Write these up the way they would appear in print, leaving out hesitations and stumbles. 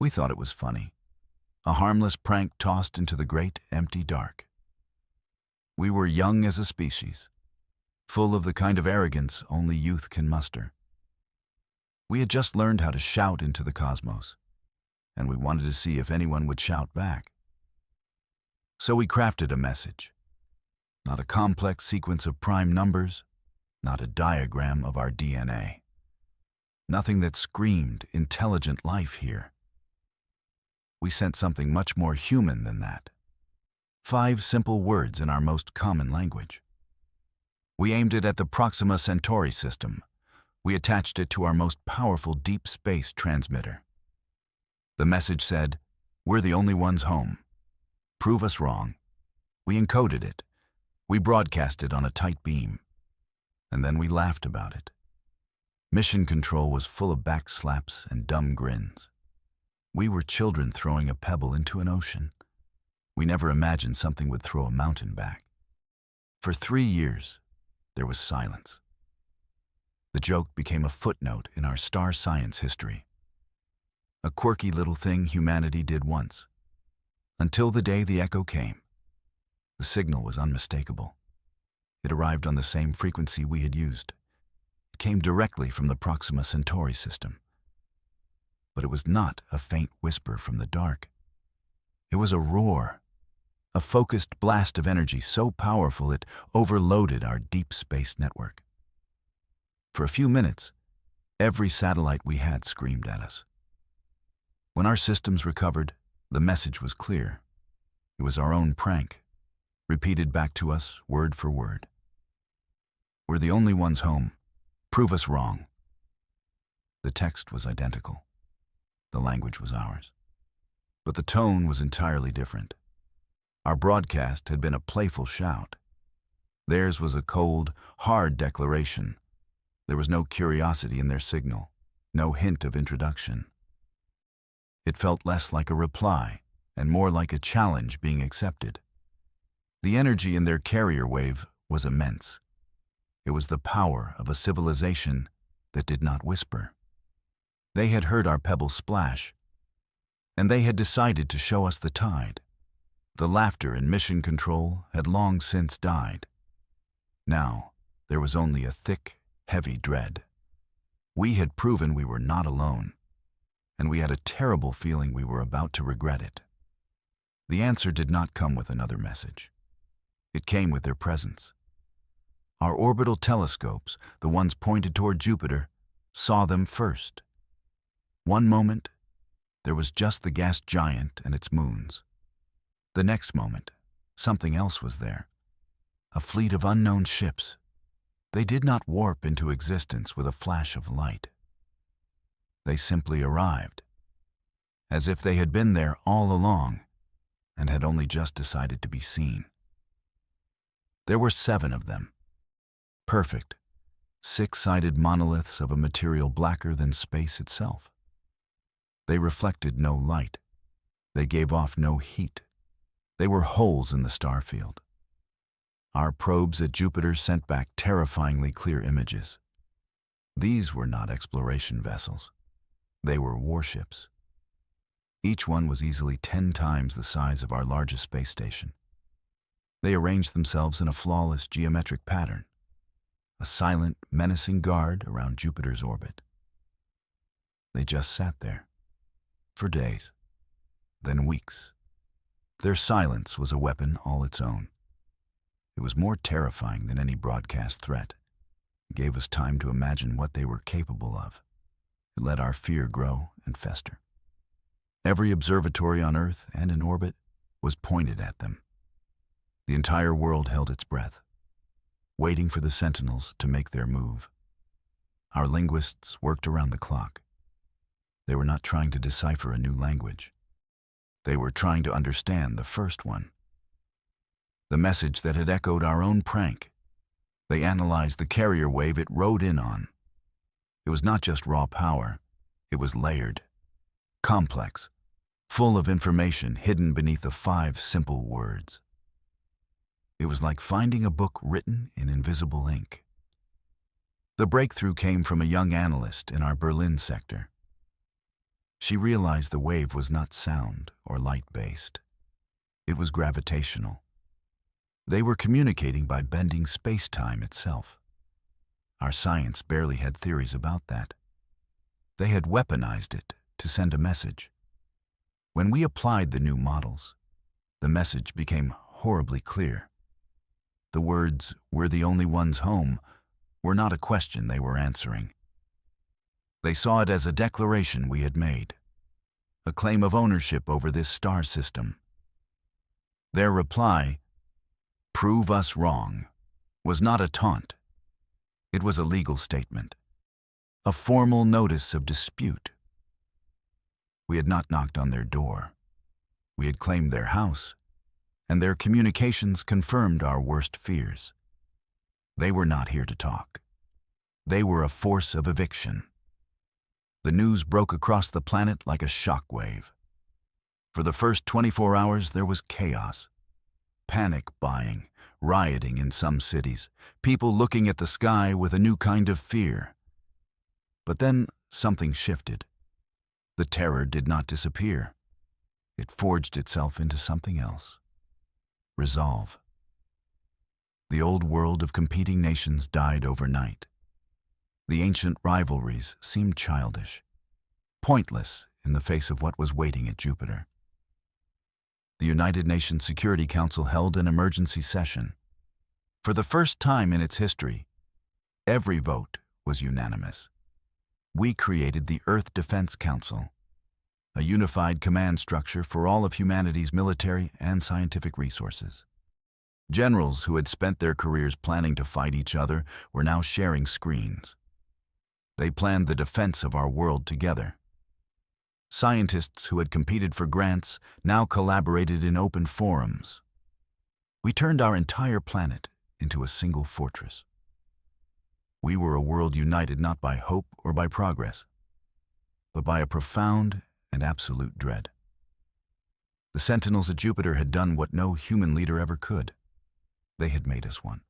We thought it was funny, a harmless prank tossed into the great empty dark. We were young as a species, full of the kind of arrogance only youth can muster. We had just learned how to shout into the cosmos, and we wanted to see if anyone would shout back. So we crafted a message, not a complex sequence of prime numbers, not a diagram of our DNA. Nothing that screamed intelligent life here. We sent something much more human than that. 5 simple words in our most common language. We aimed it at the Proxima Centauri system. We attached it to our most powerful deep space transmitter. The message said, "We're the only ones home. Prove us wrong." We encoded it. We broadcast it on a tight beam. And then we laughed about it. Mission Control was full of backslaps and dumb grins. We were children throwing a pebble into an ocean. We never imagined something would throw a mountain back. For 3 years, there was silence. The joke became a footnote in our star science history. A quirky little thing humanity did once, until the day the echo came. The signal was unmistakable. It arrived on the same frequency we had used. It came directly from the Proxima Centauri system. But it was not a faint whisper from the dark. It was a roar, a focused blast of energy so powerful it overloaded our deep space network. For a few minutes, every satellite we had screamed at us. When our systems recovered, the message was clear. It was our own prank, repeated back to us word for word. "We're the only ones home. Prove us wrong." The text was identical. The language was ours. But the tone was entirely different. Our broadcast had been a playful shout. Theirs was a cold, hard declaration. There was no curiosity in their signal, no hint of introduction. It felt less like a reply and more like a challenge being accepted. The energy in their carrier wave was immense. It was the power of a civilization that did not whisper. They had heard our pebbles splash, and they had decided to show us the tide. The laughter in Mission Control had long since died. Now, there was only a thick, heavy dread. We had proven we were not alone, and we had a terrible feeling we were about to regret it. The answer did not come with another message. It came with their presence. Our orbital telescopes, the ones pointed toward Jupiter, saw them first. One moment, there was just the gas giant and its moons. The next moment, something else was there. A fleet of unknown ships. They did not warp into existence with a flash of light. They simply arrived, as if they had been there all along and had only just decided to be seen. There were 7 of them. Perfect, 6-sided monoliths of a material blacker than space itself. They reflected no light. They gave off no heat. They were holes in the star field. Our probes at Jupiter sent back terrifyingly clear images. These were not exploration vessels. They were warships. Each one was easily 10 times the size of our largest space station. They arranged themselves in a flawless geometric pattern, a silent, menacing guard around Jupiter's orbit. They just sat there. For days, then weeks. Their silence was a weapon all its own. It was more terrifying than any broadcast threat. It gave us time to imagine what they were capable of. It let our fear grow and fester. Every observatory on Earth and in orbit was pointed at them. The entire world held its breath, waiting for the sentinels to make their move. Our linguists worked around the clock. They were not trying to decipher a new language. They were trying to understand the first one. The message that had echoed our own prank. They analyzed the carrier wave it rode in on. It was not just raw power. It was layered, complex, full of information hidden beneath the 5 simple words. It was like finding a book written in invisible ink. The breakthrough came from a young analyst in our Berlin sector. She realized the wave was not sound or light-based. It was gravitational. They were communicating by bending space-time itself. Our science barely had theories about that. They had weaponized it to send a message. When we applied the new models, the message became horribly clear. The words, "We're the only ones home," were not a question they were answering. They saw it as a declaration we had made, a claim of ownership over this star system. Their reply, "Prove us wrong," was not a taunt. It was a legal statement, a formal notice of dispute. We had not knocked on their door. We had claimed their house, and their communications confirmed our worst fears. They were not here to talk. They were a force of eviction. The news broke across the planet like a shockwave. For the first 24 hours, there was chaos. Panic buying, rioting in some cities, people looking at the sky with a new kind of fear. But then something shifted. The terror did not disappear. It forged itself into something else. Resolve. The old world of competing nations died overnight. The ancient rivalries seemed childish, pointless in the face of what was waiting at Jupiter. The United Nations Security Council held an emergency session. For the first time in its history, every vote was unanimous. We created the Earth Defense Council, a unified command structure for all of humanity's military and scientific resources. Generals who had spent their careers planning to fight each other were now sharing screens. They planned the defense of our world together. Scientists who had competed for grants now collaborated in open forums. We turned our entire planet into a single fortress. We were a world united not by hope or by progress, but by a profound and absolute dread. The Sentinels at Jupiter had done what no human leader ever could. They had made us one.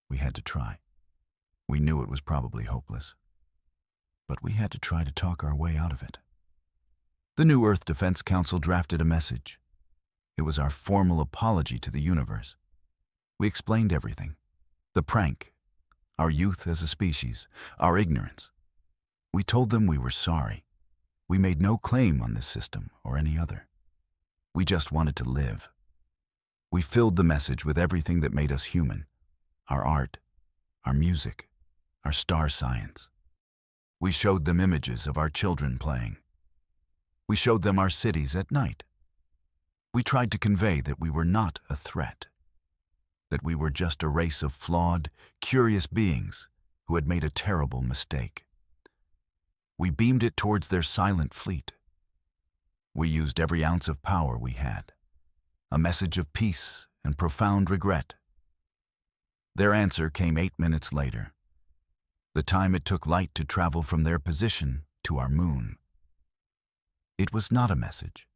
We had to try. We knew it was probably hopeless, but we had to try to talk our way out of it. The new Earth Defense Council drafted a message. It was our formal apology to the universe. We explained everything. The prank, our youth as a species, our ignorance. We told them we were sorry. We made no claim on this system or any other. We just wanted to live. We filled the message with everything that made us human: our art, our music, our star science. We showed them images of our children playing. We showed them our cities at night. We tried to convey that we were not a threat, that we were just a race of flawed, curious beings who had made a terrible mistake. We beamed it towards their silent fleet. We used every ounce of power we had, a message of peace and profound regret. Their answer came 8 minutes later, the time it took light to travel from their position to our moon. It was not a message.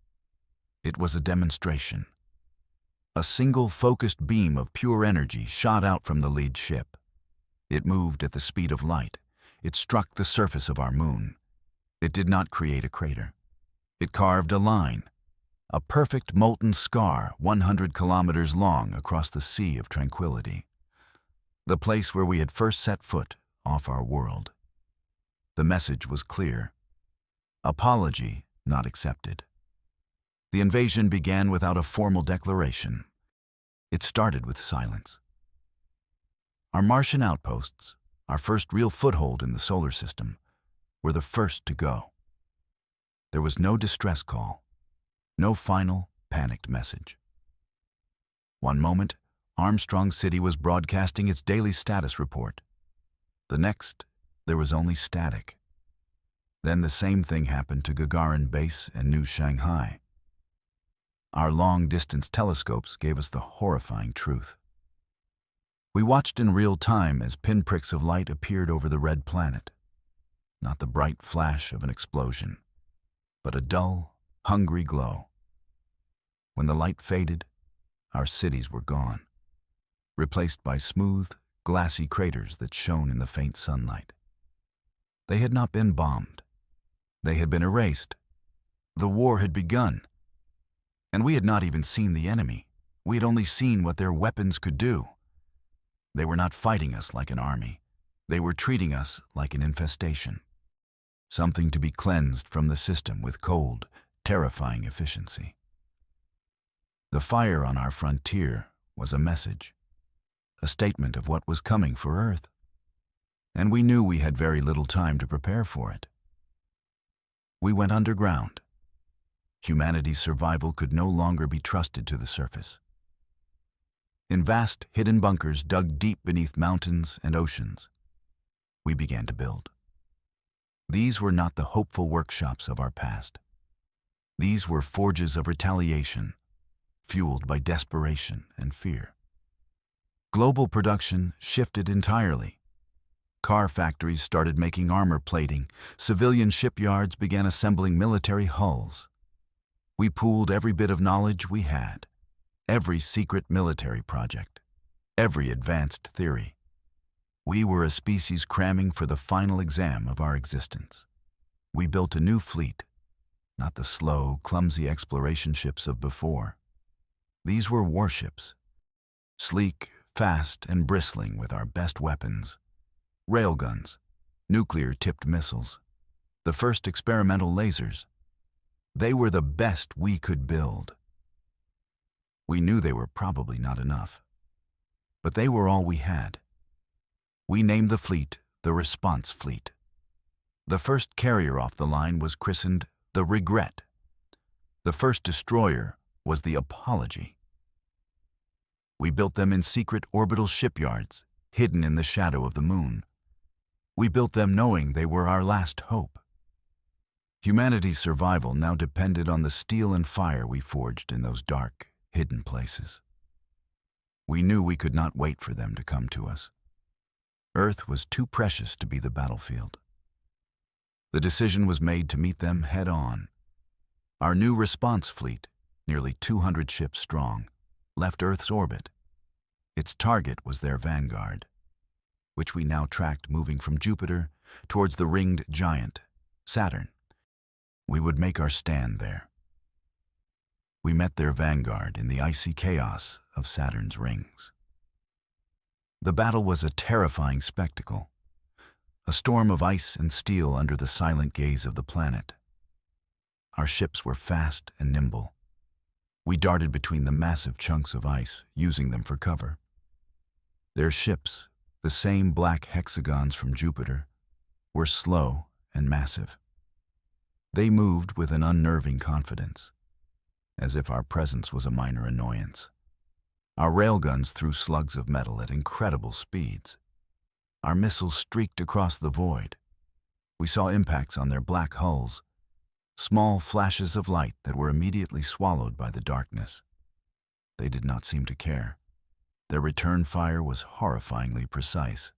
It was a demonstration. A single focused beam of pure energy shot out from the lead ship. It moved at the speed of light. It struck the surface of our moon. It did not create a crater. It carved a line, a perfect molten scar 100 kilometers long across the Sea of Tranquility, the place where we had first set foot off our world. The message was clear. Apology not accepted. The invasion began without a formal declaration. It started with silence. Our Martian outposts, our first real foothold in the solar system, were the first to go. There was no distress call, no final, panicked message. One moment, Armstrong City was broadcasting its daily status report. The next, there was only static. Then the same thing happened to Gagarin Base and New Shanghai. Our long-distance telescopes gave us the horrifying truth. We watched in real time as pinpricks of light appeared over the red planet. Not the bright flash of an explosion, but a dull, hungry glow. When the light faded, our cities were gone, replaced by smooth, glassy craters that shone in the faint sunlight. They had not been bombed. They had been erased. The war had begun. And we had not even seen the enemy. We had only seen what their weapons could do. They were not fighting us like an army. They were treating us like an infestation. Something to be cleansed from the system with cold, terrifying efficiency. The fire on our frontier was a message, a statement of what was coming for Earth. And we knew we had very little time to prepare for it. We went underground. Humanity's survival could no longer be trusted to the surface. In vast, hidden bunkers dug deep beneath mountains and oceans, we began to build. These were not the hopeful workshops of our past. These were forges of retaliation, fueled by desperation and fear. Global production shifted entirely. Car factories started making armor plating. Civilian shipyards began assembling military hulls. We pooled every bit of knowledge we had, every secret military project, every advanced theory. We were a species cramming for the final exam of our existence. We built a new fleet, not the slow, clumsy exploration ships of before. These were warships, sleek, fast, and bristling with our best weapons. Railguns, nuclear-tipped missiles, the first experimental lasers. They were the best we could build. We knew they were probably not enough, but they were all we had. We named the fleet the Response Fleet. The first carrier off the line was christened the Regret. The first destroyer was the Apology. We built them in secret orbital shipyards, hidden in the shadow of the moon. We built them knowing they were our last hope. Humanity's survival now depended on the steel and fire we forged in those dark, hidden places. We knew we could not wait for them to come to us. Earth was too precious to be the battlefield. The decision was made to meet them head-on. Our new response fleet, nearly 200 ships strong, left Earth's orbit. Its target was their vanguard, which we now tracked moving from Jupiter towards the ringed giant, Saturn. We would make our stand there. We met their vanguard in the icy chaos of Saturn's rings. The battle was a terrifying spectacle, a storm of ice and steel under the silent gaze of the planet. Our ships were fast and nimble. We darted between the massive chunks of ice, using them for cover. Their ships, the same black hexagons from Jupiter, were slow and massive. They moved with an unnerving confidence, as if our presence was a minor annoyance. Our railguns threw slugs of metal at incredible speeds. Our missiles streaked across the void. We saw impacts on their black hulls, small flashes of light that were immediately swallowed by the darkness. They did not seem to care. Their return fire was horrifyingly precise.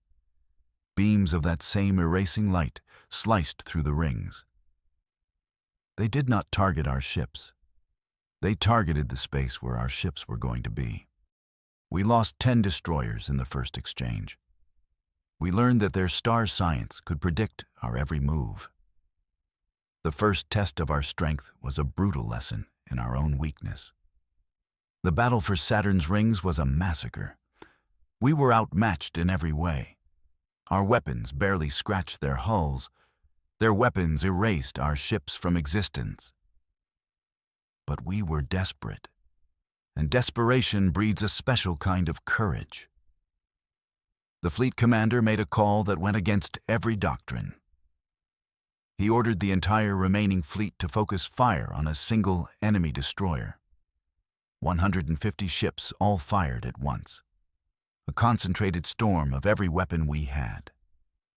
Beams of that same erasing light sliced through the rings. They did not target our ships. They targeted the space where our ships were going to be. We lost 10 destroyers in the first exchange. We learned that their star science could predict our every move. The first test of our strength was a brutal lesson in our own weakness. The battle for Saturn's rings was a massacre. We were outmatched in every way. Our weapons barely scratched their hulls. Their weapons erased our ships from existence. But we were desperate, and desperation breeds a special kind of courage. The fleet commander made a call that went against every doctrine. He ordered the entire remaining fleet to focus fire on a single enemy destroyer. 150 ships all fired at once. A concentrated storm of every weapon we had.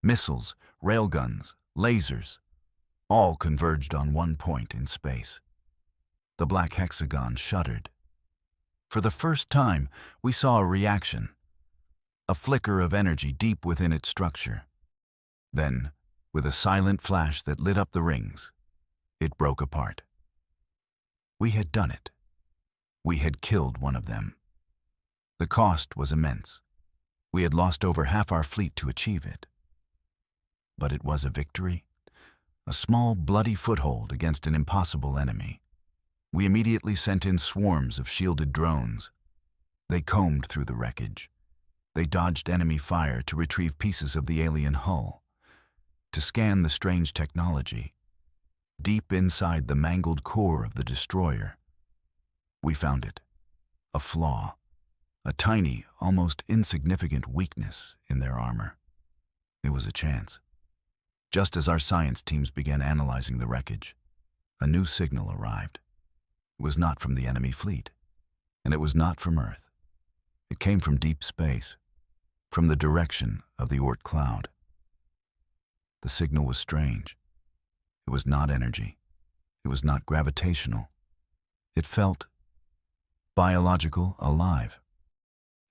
Missiles, railguns, lasers, all converged on one point in space. The black hexagon shuddered. For the first time, we saw a reaction, a flicker of energy deep within its structure. Then, with a silent flash that lit up the rings, it broke apart. We had done it. We had killed one of them. The cost was immense. We had lost over half our fleet to achieve it. But it was a victory, a small, bloody foothold against an impossible enemy. We immediately sent in swarms of shielded drones. They combed through the wreckage. They dodged enemy fire to retrieve pieces of the alien hull, to scan the strange technology. Deep inside the mangled core of the destroyer, we found it, a flaw, a tiny, almost insignificant weakness in their armor. It was a chance. Just as our science teams began analyzing the wreckage, a new signal arrived. It was not from the enemy fleet, and it was not from Earth. It came from deep space, from the direction of the Oort cloud. The signal was strange. It was not energy. It was not gravitational. It felt biological, alive.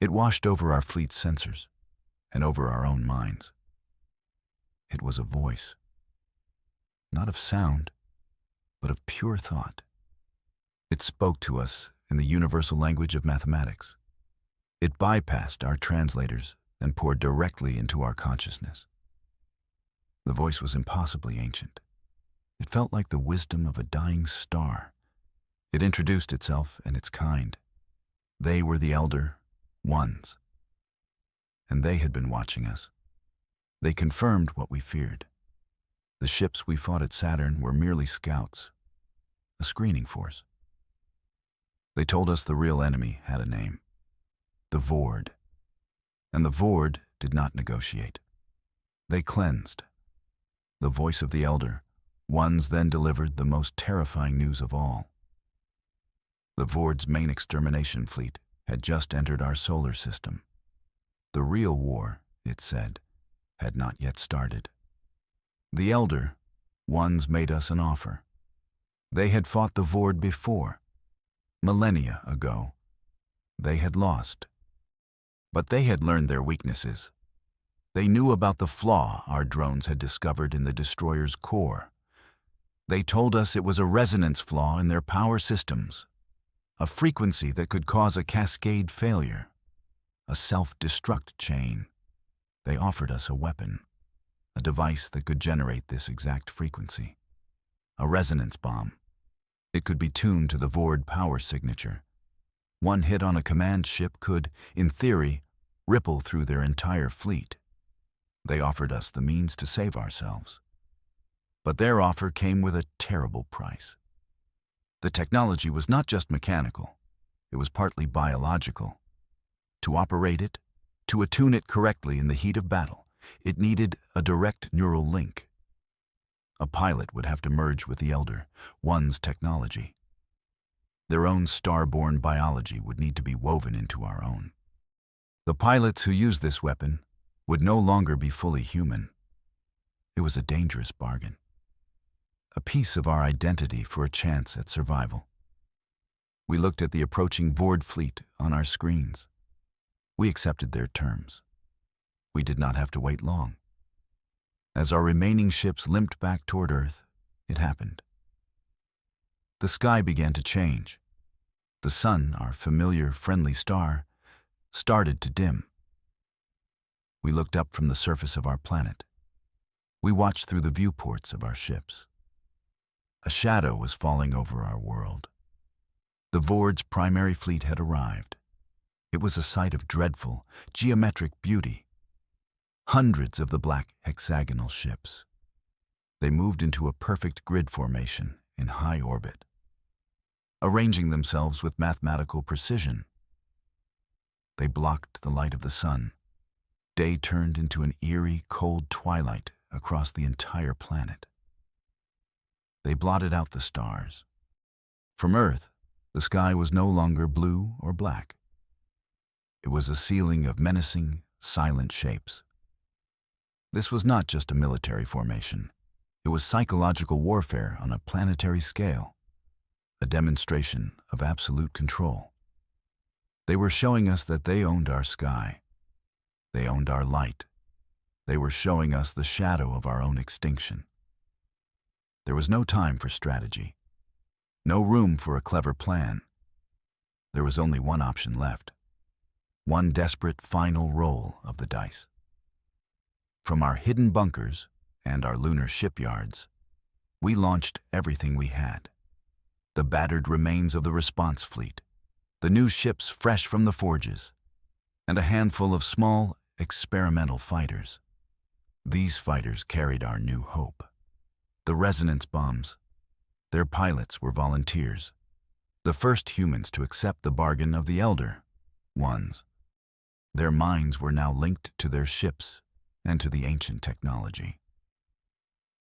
It washed over our fleet's sensors and over our own minds. It was a voice, not of sound, but of pure thought. It spoke to us in the universal language of mathematics. It bypassed our translators and poured directly into our consciousness. The voice was impossibly ancient. It felt like the wisdom of a dying star. It introduced itself and its kind. They were the Elder Ones, and they had been watching us. They confirmed what we feared. The ships we fought at Saturn were merely scouts, a screening force. They told us the real enemy had a name, the Vord, and the Vord did not negotiate. They cleansed. The voice of the Elder Ones then delivered the most terrifying news of all. The Vord's main extermination fleet had just entered our solar system. The real war, it said, had not yet started. The Elder Ones made us an offer. They had fought the Vord before, millennia ago. They had lost. But they had learned their weaknesses. They knew about the flaw our drones had discovered in the destroyer's core. They told us it was a resonance flaw in their power systems, a frequency that could cause a cascade failure, a self-destruct chain. They offered us a weapon, a device that could generate this exact frequency, a resonance bomb. It could be tuned to the Vord power signature. One hit on a command ship could, in theory, ripple through their entire fleet. They offered us the means to save ourselves. But their offer came with a terrible price. The technology was not just mechanical, it was partly biological. To operate it, to attune it correctly in the heat of battle, it needed a direct neural link. A pilot would have to merge with the Elder One's technology. Their own star-born biology would need to be woven into our own. The pilots who used this weapon would no longer be fully human. It was a dangerous bargain. A piece of our identity for a chance at survival. We looked at the approaching Vord fleet on our screens. We accepted their terms. We did not have to wait long. As our remaining ships limped back toward Earth, it happened. The sky began to change. The sun, our familiar, friendly star, started to dim. We looked up from the surface of our planet. We watched through the viewports of our ships. A shadow was falling over our world. The Vord's primary fleet had arrived. It was a sight of dreadful, geometric beauty. Hundreds of the black hexagonal ships. They moved into a perfect grid formation in high orbit, arranging themselves with mathematical precision. They blocked the light of the sun. Day turned into an eerie, cold twilight across the entire planet. They blotted out the stars. From Earth, the sky was no longer blue or black. It was a ceiling of menacing, silent shapes. This was not just a military formation. It was psychological warfare on a planetary scale, a demonstration of absolute control. They were showing us that they owned our sky. They owned our light. They were showing us the shadow of our own extinction. There was no time for strategy, no room for a clever plan. There was only one option left, one desperate final roll of the dice. From our hidden bunkers and our lunar shipyards, We launched everything we had. The battered remains of the response fleet, the new ships fresh from the forges, and a handful of small, experimental fighters. These fighters carried our new hope. The resonance bombs. Their pilots were volunteers, the first humans to accept the bargain of the Elder Ones. Their minds were now linked to their ships and to the ancient technology.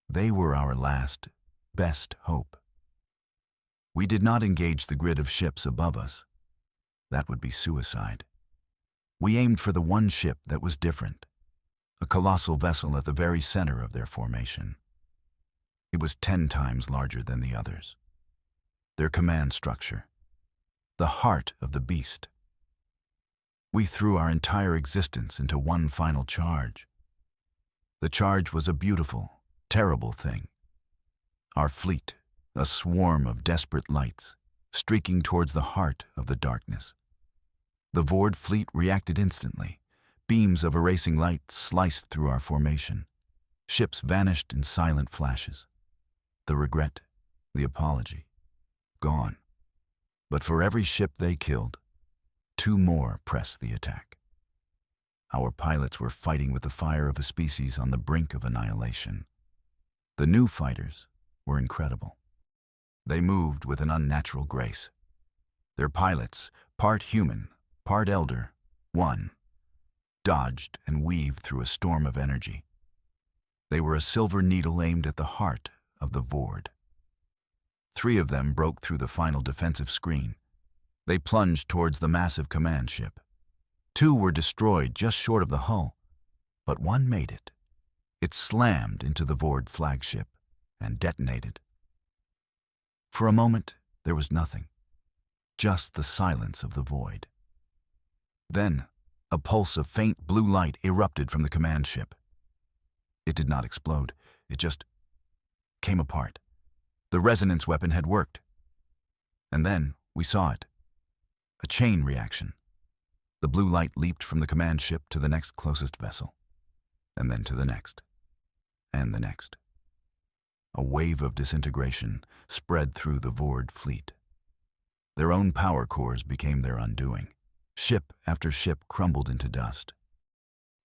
They were our last, best hope. We did not engage the grid of ships above us. That would be suicide. We aimed for the one ship that was different, a colossal vessel at the very center of their formation. It was 10 times larger than the others. Their command structure, the heart of the beast. We threw our entire existence into one final charge. The charge was a beautiful, terrible thing. Our fleet, a swarm of desperate lights, streaking towards the heart of the darkness. The Vord fleet reacted instantly. Beams of erasing light sliced through our formation. Ships vanished in silent flashes. The regret, the apology, gone. But for every ship they killed, 2 more pressed the attack. Our pilots were fighting with the fire of a species on the brink of annihilation. The new fighters were incredible. They moved with an unnatural grace. Their pilots, part human, part Elder One, dodged and weaved through a storm of energy. They were a silver needle aimed at the heart of the Vord. 3 of them broke through the final defensive screen. They plunged towards the massive command ship. 2 were destroyed just short of the hull, but 1 made it. It slammed into the Vord flagship and detonated. For a moment, there was nothing, just the silence of the void. Then, a pulse of faint blue light erupted from the command ship. It did not explode, it just came apart. The resonance weapon had worked. And then, we saw it. A chain reaction. The blue light leaped from the command ship to the next closest vessel, and then to the next, and the next. A wave of disintegration spread through the Vord fleet. Their own power cores became their undoing. Ship after ship crumbled into dust.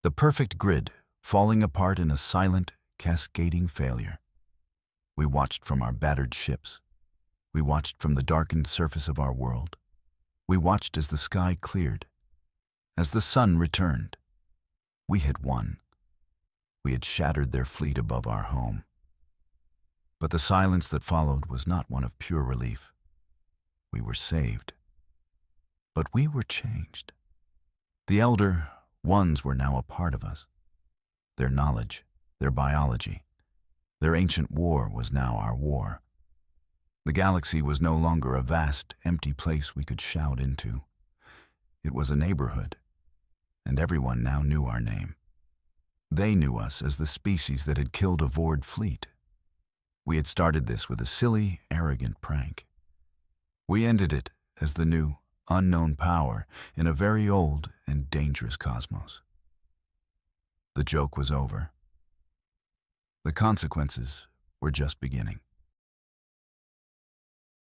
The perfect grid falling apart in a silent, cascading failure. We watched from our battered ships. We watched from the darkened surface of our world. We watched as the sky cleared, as the sun returned. We had won. We had shattered their fleet above our home. But the silence that followed was not one of pure relief. We were saved. But we were changed. The Elder Ones were now a part of us. Their knowledge, their biology, their ancient war was now our war. The galaxy was no longer a vast, empty place we could shout into. It was a neighborhood, and everyone now knew our name. They knew us as the species that had killed a Vord fleet. We had started this with a silly, arrogant prank. We ended it as the new, unknown power in a very old and dangerous cosmos. The joke was over. The consequences were just beginning.